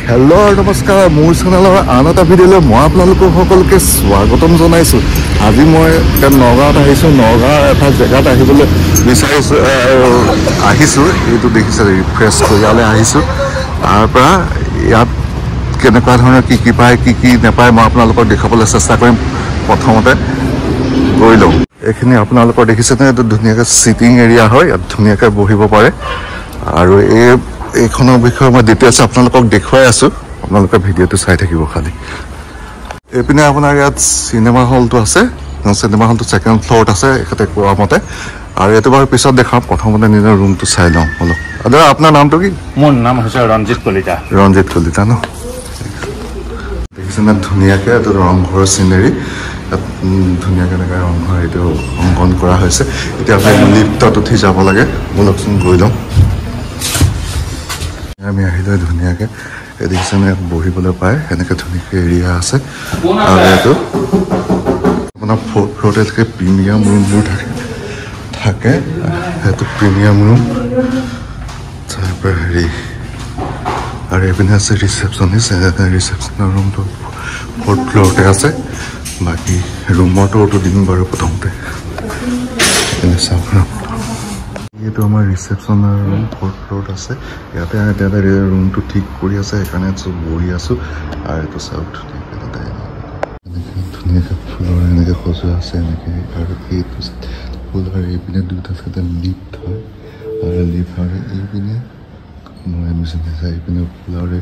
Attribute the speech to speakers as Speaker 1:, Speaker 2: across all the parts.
Speaker 1: Hello' নমস্কাৰ মোৰ চেনেলৰ আন এটা ভিডিঅ'লৈ মই আপোনালোকক সকলোকে স্বাগতম জনাইছোঁ। আজি মই নগাঁৱত আহিছোঁ। নগাঁৱৰ এটা জেগাত আহিবলৈ আহিছোঁ। এইটো দেখিছে ৰিফ্ৰেছ কৰি ইয়ালৈ আহিছোঁ। তাৰপৰা ইয়াত কেনেকুৱা ধৰণৰ কি কি পায় কি কি নাপায় মই আপোনালোকক দেখাবলৈ চেষ্টা কৰিম। প্ৰথমতে গৈ লওঁ। এইখিনি আপোনালোকৰ দেখিছেনে, এইটো ধুনীয়াকৈ ছিটিং এৰিয়া হয়, ইয়াত ধুনীয়াকৈ বহিব পাৰে। আৰু এইখনৰ বিষয়ে মই ডিটেইলছ আপোনালোকক দেখুৱাই আছোঁ, আপোনালোকে ভিডিঅ'টো চাই থাকিব খালি। এইপিনে আপোনাৰ ইয়াত চিনেমা হলটো আছে। চিনেমা হলটো ছেকেণ্ড ফ্ল'ৰত আছে এখেতে কোৱা মতে। আৰু এইটো বাৰু পিছত দেখাম, প্ৰথমতে নিজৰ ৰুমটো চাই লওঁ বোলো। দাদা আপোনাৰ নামটো কি?
Speaker 2: মোৰ নাম হৈছে ৰঞ্জিত কলিতা।
Speaker 1: ৰঞ্জিত কলিতা ন? দেখিছেনে ধুনীয়াকৈ এইটো ৰংঘৰৰ চিনেৰী। ইয়াত ধুনীয়াকৈ এনেকৈ ৰংঘৰ এইটো অংকন কৰা হৈছে। এতিয়া আপুনি লিফ্টত উঠি যাব লাগে, ব'লকচোন গৈ লওঁ। আমি আহিলে ধুনীয়াকৈ দেখিছেনে ইয়াত বহিবলৈ পায়, এনেকৈ ধুনীয়াকৈ এৰিয়া আছে। আৰু এইটো আপোনাৰ ফ'ৰ্থ ফ্ল'ৰতে থাকে প্ৰিমিয়াম ৰুমবোৰ থাকে। সেইটো প্ৰিমিয়াম ৰুম। তাৰপৰা আৰু এইপিনে আছে ৰিচেপশ্যনৰ ৰুমটো ফ'ৰ্থ ফ্ল'ৰতে আছে। বাকী ৰুমৰটো দিম বাৰু প্ৰথমতে। চাওক এইটো আমাৰ ৰিচেপশ্যনৰ ৰুম ফ'ৰ্থ ফ্ল'ৰত আছে। ইয়াতে ৰুমটো ঠিক কৰি আছে, সেইকাৰণে চব বহি আছোঁ। আৰু এইটো চাওক ধুনীয়াকৈ ধুনীয়াকৈ ফুলৰ এনেকৈ সজোৱা আছে এনেকৈ। আৰু এইটো ফুল আৰু এইপিনে দুটা লিফ্ট হয়। আৰু লিফ্ট আৰু এইপিনে মই এইপিনে ফুলৰে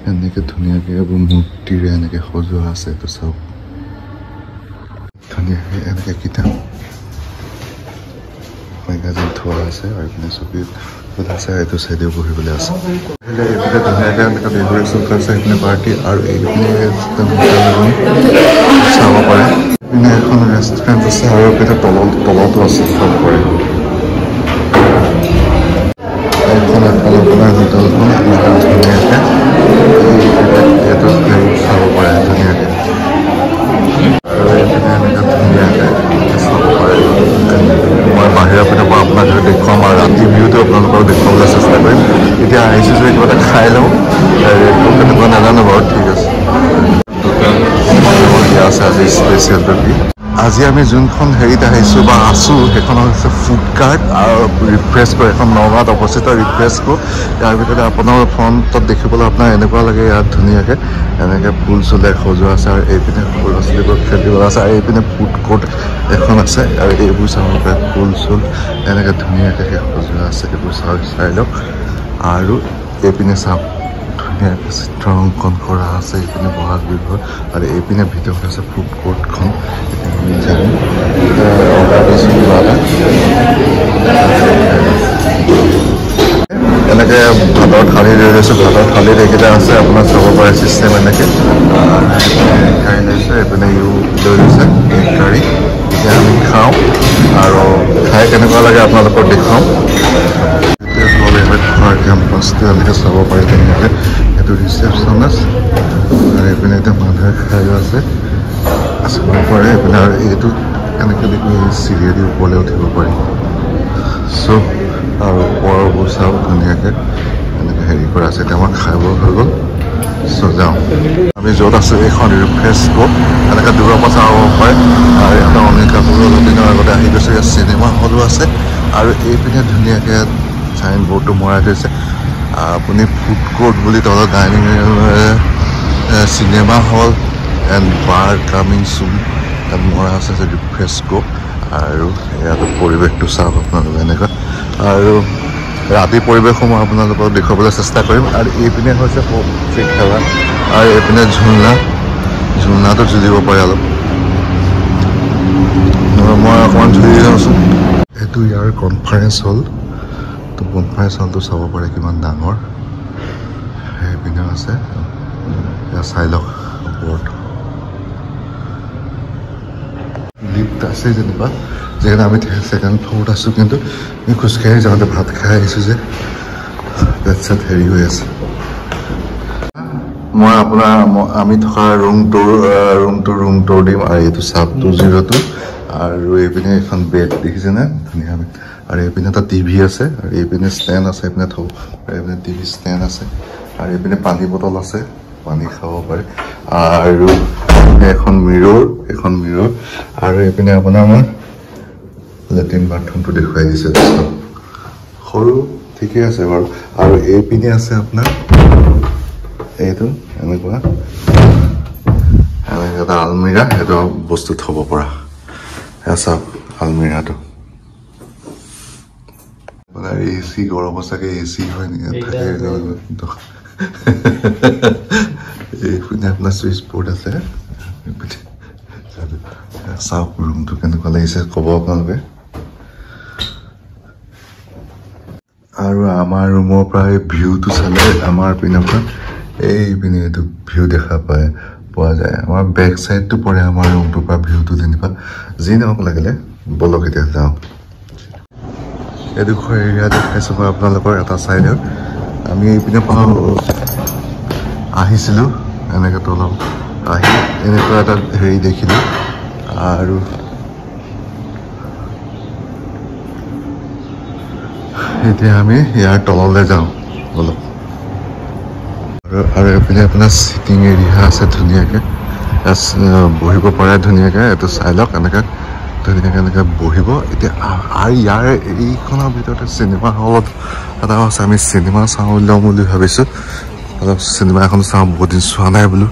Speaker 1: এনেকৈ ধুনীয়াকৈ এইবোৰ মূৰ্তিৰে এনেকৈ সজোৱা আছে। এইটো চাওক ধুনীয়াকৈ এনেকৈ কিতাপ মেগাজিন থোৱা আছে। আৰু এইপিনে ছবি আছে, এইটো চাইডেও বহিবলৈ আছে। এইপিনে ধুনীয়াকৈ এনেকৈ ডেক'ৰেশ্যন কৰিছে, এইপিনে পাৰ্টি। আৰু এইপিনে চাব পাৰে। এইপিনে এখন ৰেষ্টুৰেণ্ট আছে আৰু এইপিনে তলতো আছে চাব পাৰে। এইখন এফালৰ পৰা হোটেলখন এনেকৈ ধুনীয়াকৈ এইটো চাব পাৰে ধুনীয়াকৈ। আৰু এইপিনে এনেকৈ ধুনীয়াকৈ চাব পাৰে। মই বাহিৰৰ পিনৰ পৰা আপোনাক দেখুৱাম আৰু ৰাতি ভিউটো আপোনালোকক দেখুৱাবলৈ চেষ্টা কৰিম। এতিয়া আহিছোঁ যে কিবা এটা খাই লওঁ, ৰেটটো কেনেকুৱা নাজানো বাৰু। ঠিক আছে, দিয়া আছে আজি স্পেচিয়েলটো কি। আজি আমি যোনখন হেৰিত আহিছোঁ বা আছোঁ সেইখন হৈছে ফুড কাৰ্ট আৰু ৰিফ্ৰেছ কো। এখন নগাঁৱত অৱস্থিত ৰিফ্ৰেছ কো। ইয়াৰ ভিতৰতে আপোনাৰ ফ্ৰণ্টত দেখিবলৈ আপোনাৰ এনেকুৱা লাগে ইয়াত ধুনীয়াকৈ এনেকৈ ফুল চুলে সজোৱা আছে। আৰু এইপিনে সৰু ল'ৰা ছোৱালীবোৰ খেলিবলৈ আছে। আৰু এইপিনে ফুড কোৰ্ট এখন আছে। আৰু এইবোৰ চাব পাৰে ফুল চুল এনেকৈ ধুনীয়াকৈ সজোৱা আছে। এইবোৰ চাই লওক। আৰু এইপিনে চাওক ধুনীয়াকৈ চিত্ৰ অংকন কৰা আছে। এইপিনে বহাগ বিহুৰ। আৰু এইপিনে ভিতৰত আছে ফুড কোৰ্টখন। অৰ্ডাৰ দিছোঁ কিবা এটা। এনেকৈ ভাতৰ থালি লৈ লৈছোঁ। ভাতৰ থালিত এইকেইটা আছে আপোনাৰ চাব পাৰে চিষ্টেম এনেকৈ। কাৰী লৈছোঁ, এইপিনে লৈ লৈছে এক কাৰী। এতিয়া আমি খাওঁ আৰু খাই কেনেকুৱা লাগে আপোনালোকক দেখুৱাওঁ। খোৱাৰ কেম্পাছটো এনেকৈ চাব পাৰে ধুনীয়াকৈ। এইটো ৰিচেপশ্যন আছে। আৰু এইপিনে এতিয়া মানুহে খাই আছে চাব পাৰে। এইপিনে আৰু এইটো এনেকৈ দেখি চিৰিয়েদি ওপৰলৈ উঠিব পাৰি। চ' আৰু ওপৰবোৰ চাওক ধুনীয়াকৈ এনেকৈ হেৰি কৰা আছে। এতিয়া আমাৰ খাই হৈ গ'ল। চ' যাওঁ আমি য'ত আছোঁ এইখন ৰিফ্ৰেছ কো। এনেকৈ দূৰৰ পৰা চাব পাৰে। আৰু ইয়াতে অনিল কাপুৰৰ অলপ দিনৰ আগতে আহি গৈছে। ইয়াত চিনেমা হলো আছে। আৰু এইপিনে ধুনীয়াকৈ চাইন বৰ্ডটো মৰাই থৈছে। আপুনি ফুড কোৰ্ট বুলি তলত dining cinema hall and bar coming চুন ইয়াত মৰা আছে যে ৰিফ্ৰেছ কো। আৰু ইয়াত পৰিৱেশটো চাওক আপোনালোকে এনেকুৱা। আৰু ৰাতিৰ পৰিৱেশসমূহ আপোনালোকক দেখুৱাবলৈ চেষ্টা কৰিম। আৰু এইপিনে হৈছে খেলা। আৰু এইপিনে ঝুলনাটো ঝুলিব পাৰে অলপ। মই অকণমান ঝুলি যাওঁচোন। এইটো ইয়াৰ কনফাৰেঞ্চ হল। তো কনফাৰেঞ্চ হলটো চাব পাৰে কিমান ডাঙৰ। সেইপিনে আছে, এয়া চাই লওক ওপৰত লিফ্ট আছে যেনিবা। যিহেতু আমি ছেকেণ্ড ফ্ল'ৰত আছোঁ, কিন্তু আমি খোজকাঢ়ি যাওঁতে ভাত খাই আহিছোঁ যে পেট চেট হেৰি হৈ আছে। মই আমি থকা ৰুম টুৰ দিম। আৰু এইটো চাব 202। আৰু এইপিনে এখন বেড দেখিছেনে ধুনীয়া। আৰু এইপিনে এটা টিভি আছে। আৰু এইপিনে ষ্টেণ্ড আছে। এইপিনে থ'ব আৰু এইপিনে টিভি ষ্টেণ্ড আছে। আৰু এইপিনে পানী বটল আছে, পানী খাব পাৰে। আৰু এখন মিৰৰ আৰু এইপিনে আপোনাৰ মই লেট্ৰিন বাথৰুমটো দেখুৱাই দিছে। সৰু ঠিকে আছে বাৰু। আৰু এইপিনে আছে আপোনাৰ এইটো এনেকুৱা এটা আলমিৰা, সেইটো বস্তু থব পৰা। চাওক আলমিৰাটো আপোনাৰ AC গৰম চাগে AC হয় নেকি থাকে। এইপিনে আপোনাৰ চুইচ বৰ্ড আছে। চাওক ৰুমটো কেনেকুৱা লাগিছে ক'ব আপোনালোকে। আৰু আমাৰ ৰুমৰ পৰা এই ভিউটো চালে আমাৰ পিনৰ পৰা এইপিনে এইটো ভিউ দেখা পোৱা যায়। আমাৰ বেক চাইডটো পৰে আমাৰ ৰুমটোৰ পৰা ভিউটো যেনিবা। যি নহওক লাগিলে বলক এতিয়া যাওঁ। এডোখৰ এৰিয়া দেখাইছোঁ মই আপোনালোকৰ এটা চাইডত। আমি এইপিনে পৰা আহিছিলোঁ এনেকৈ তলত আহি এনেকুৱা এটা হেৰি দেখিলোঁ। আৰু এতিয়া আমি ইয়াৰ তললৈ যাওঁ বলক। আৰু এইপিনে আপোনাৰ চিটিং এৰিয়া আছে ধুনীয়াকৈ, বহিব পাৰে ধুনীয়াকৈ। এইটো চাই লওক এনেকৈ ধুনীয়াকৈ এনেকৈ বহিব। এতিয়া আৰু ইয়াৰ এইখনৰ ভিতৰতে চিনেমা হলত এটা আছে। আমি চিনেমা চাওঁ ল'ম বুলি ভাবিছোঁ। অলপ চিনেমা এখন চাওঁ, বহুত দিন চোৱা নাই বোলো।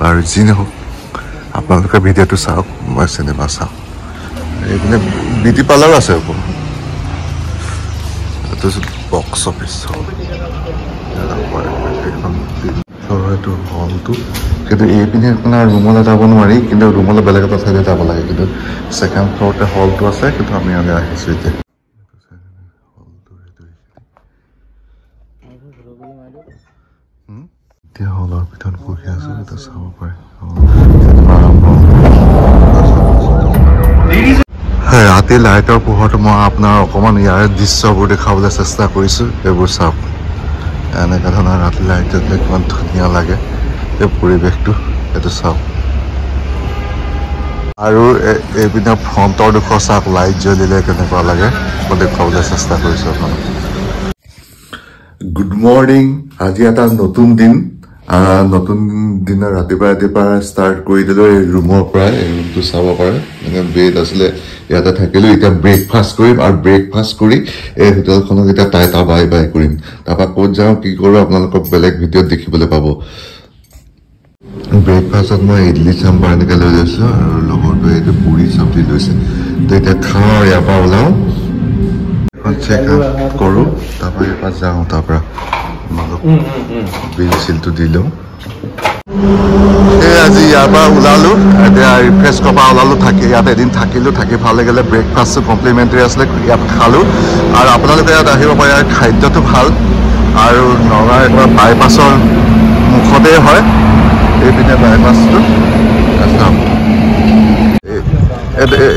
Speaker 1: আৰু যি নহওক আপোনালোকে ভিডিঅ'টো চাওক, মই চিনেমা চাওঁ। এইপিনে বিউটি পাৰ্লাৰো আছে ওপৰত। এইটো বক্স অফিচ এইটো হলটো। কিন্তু এইপিনে আপোনাৰ ৰুমলৈ যাব নোৱাৰি, কিন্তু ৰুমলৈ বেলেগ এটা চাইডে যাব লাগে। কিন্তু ছেকেণ্ড ফ্ল'ৰতে হলটো আছে, কিন্তু আমি আহিছোঁ এতিয়া। এতিয়া হলৰ ভিতৰত বহি আছোঁ, এটা চাব পাৰে। ৰাতি লাইটৰ পোহৰটো মই আপোনাৰ অকণমান ইয়াৰ দৃশ্যবোৰ দেখাবলৈ চেষ্টা কৰিছোঁ। এইবোৰ চাওক এনেকুৱা ধৰণৰ ৰাতি লাইট জ্বলিলে কিমান ধুনীয়া লাগে এই পৰিৱেশটো, সেইটো চাওক। আৰু এইপিনে ফ্ৰণ্টৰ ডোখৰ চাওক লাইট জ্বলিলে কেনেকুৱা লাগে, মই দেখুৱাবলৈ চেষ্টা কৰিছোঁ আপোনালোক। Good morning. আজি এটা নতুন দিন। নতুন দিনৰ ৰাতিপুৱা ষ্টাৰ্ট কৰি দিলোঁ এই ৰুমৰ পৰাই। এই ৰুমটো চাব পাৰে, বেড আছিলে ইয়াতে থাকিলোঁ। এতিয়া ব্ৰেকফাষ্ট কৰিম, আৰু ব্ৰেকফাষ্ট কৰি এই হোটেলখনক এতিয়া টাটা বাই বাই কৰিম। তাৰপৰা ক'ত যাওঁ কি কৰোঁ আপোনালোকক বেলেগ ভিডিঅ'ত দেখিবলৈ পাব। ব্ৰেকফাষ্টত মই ইডলি চাম্বাৰ এনেকৈ লৈ লৈছোঁ, আৰু লগৰটোৱে এইটো পুৰি চব্জি লৈছে। তো এতিয়া খাওঁ আৰু ইয়াৰ পৰা ওলাওঁ, এখন চেক আউট কৰোঁ, তাৰপৰা ইয়াৰ পৰা যাওঁ। তাৰপৰা বিল চিলটো দি লওঁ। সেই আজি ইয়াৰ পৰা ওলালোঁ, এতিয়া ৰিফ্ৰেছ কৰা ওলালোঁ। ইয়াত এদিন থাকিলোঁ, থাকি ভাল লাগিলে। ব্ৰেকফাষ্টটো কমপ্লিমেণ্টেৰী আছিলে, ইয়াত খালোঁ। আৰু আপোনালোকে ইয়াত আহিব পাৰে, ইয়াৰ খাদ্যটো ভাল। আৰু নগাঁও একেবাৰে বাইপাছৰ মুখতেই হয় এইপিনে বাইপাছটো।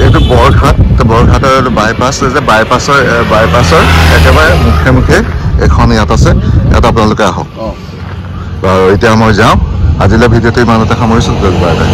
Speaker 1: এইটো বৰঘাটৰ এইটো বাইপাছ যে, বাইপাছৰ একেবাৰে মুখে এখন ইয়াত আছে। ইয়াত আপোনালোকে আহক। বাৰু এতিয়া মই যাওঁ। আজিলৈ ভিডিঅ'টো ইমানতে সামৰিছোঁ। Bye bye.